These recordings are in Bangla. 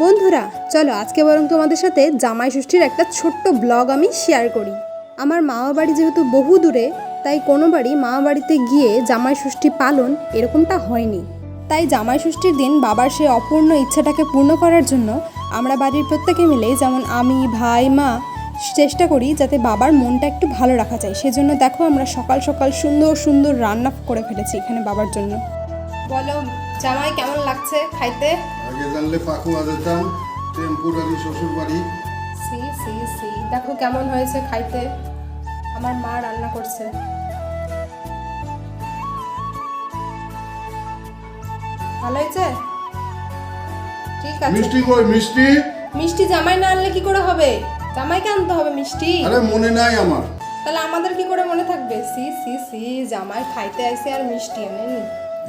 বন্ধুরা চলো আজকে বরং তোমাদের সাথে জামাই ষষ্ঠীর একটা ছোট্ট ব্লগ আমি শেয়ার করি। আমার মামা বাড়ি যেহেতু বহু দূরে, তাই কোনোবারই মামা বাড়িতে গিয়ে জামাই ষষ্ঠী পালন এরকমটা হয়নি। তাই জামাই ষষ্ঠীর দিন বাবার সেই অপূর্ণ ইচ্ছাটাকে পূর্ণ করার জন্য আমরা বাড়ির প্রত্যেকে মিলে, যেমন আমি, ভাই, মা, চেষ্টা করি যাতে বাবার মনটা একটু ভালো রাখা যায়। সেজন্য দেখো আমরা সকাল সকাল সুন্দর সুন্দর রান্না করে ফেলেছি এখানে বাবার জন্য। বলো জামাই কেমন লাগছে খাইতে? আগে জানলে পাকুয়া যেতাম, টেম্পোরারি শ্বশুর বাড়ি। সি সি সি দেখো কেমন হয়েছে খাইতে, আমার মা রান্না করছে। ভালো হয়েছে? ঠিক আছে। মিষ্টি কই মিষ্টি? মিষ্টি জামাই না আনলে কি করে হবে? জামাইকে আনতে হবে মিষ্টি। আরে মনে নাই আমার। তাহলে আমাদের কি করে মনে থাকবে? সি সি সি জামাই খাইতে আইছে আর মিষ্টি আনেনি।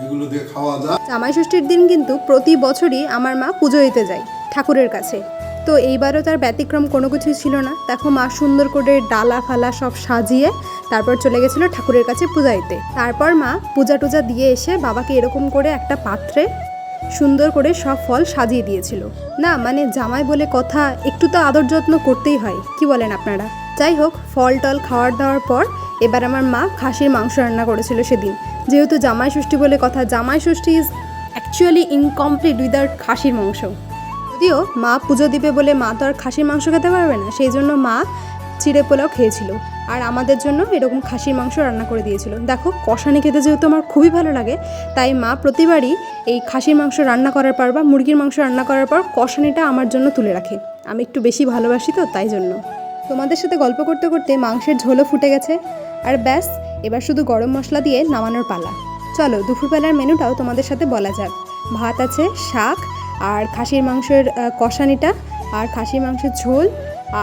এগুলো দিয়ে খাওয়া যায়। জামাই ষষ্ঠীর দিন কিন্তু প্রতি বছরই আমার মা পুজো দিতে যায় ঠাকুরের কাছে। তো এইবারও তার ব্যতিক্রম কোনো কিছুই ছিল না। দেখো মা সুন্দর করে ডালা ফালা সব সাজিয়ে তারপর চলে গেছিলো ঠাকুরের কাছে পূজা দিতে। তারপর মা পূজা টুজা দিয়ে এসে বাবাকে এরকম করে একটা পাত্রে সুন্দর করে সব ফল সাজিয়ে দিয়েছিল। না মানে জামাই বলে কথা, একটু তো আদর যত্ন করতেই হয়, কি বলেন আপনারা? যাই হোক, ফল টল খাওয়ার দাওয়ার পর এবার আমার মা খাসির মাংস রান্না করেছিল সেদিন। যেহেতু জামাই ষষ্ঠী বলে কথা, জামাই ষষ্ঠী ইজ অ্যাকচুয়ালি ইনকমপ্লিট উইদাউট খাসির মাংস। যদিও মা পুজো দিবে বলে মা তো আর খাসির মাংস খেতে পারবে না, সেই জন্য মা চিড়ে পোলাও খেয়েছিল আর আমাদের জন্য এরকম খাসির মাংস রান্না করে দিয়েছিল। দেখো কষানি খেতে যেহেতু আমার খুবই ভালো লাগে, তাই মা প্রতিবারই এই খাসির মাংস রান্না করার পর বা মুরগির মাংস রান্না করার পর কষানিটা আমার জন্য তুলে রাখে। আমি একটু বেশি ভালোবাসি তো, তাই জন্য। তোমাদের সাথে গল্প করতে করতে মাংসের ঝোলও ফুটে গেছে আর ব্যাস, এবার শুধু গরম মশলা দিয়ে নামানোর পালা। চলো দুপুরবেলার মেনুটাও তোমাদের সাথে বলা যাক। ভাত আছে, শাক আর খাসির মাংসের কষানিটা আর খাসির মাংসের ঝোল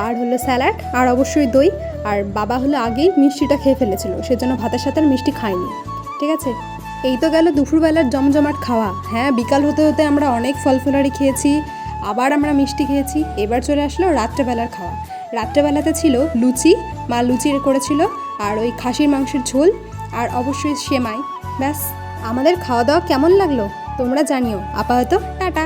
আর হলো স্যালাড আর অবশ্যই দই। আর বাবা হলো আগেই মিষ্টিটা খেয়ে ফেলেছিল, সেজন্য ভাতের সাথে আর মিষ্টি খাইনি। ঠিক আছে, এই তো গেল দুপুরবেলার জমজমাট খাওয়া। হ্যাঁ, বিকাল হতে হতে আমরা অনেক ফলফুলারি খেয়েছি, আবার আমরা মিষ্টি খেয়েছি। এবার চলে আসলো রাত্রেবেলার খাওয়া। রাত্রেবেলাতে ছিল লুচি, মা লুচি করেছিল আর ওই খাসির মাংসের ঝোল আর অবশ্যই সেমাই। ব্যাস, আমাদের খাওয়া দাওয়া কেমন লাগলো তোমরা জানিও। আপাতত টাটা।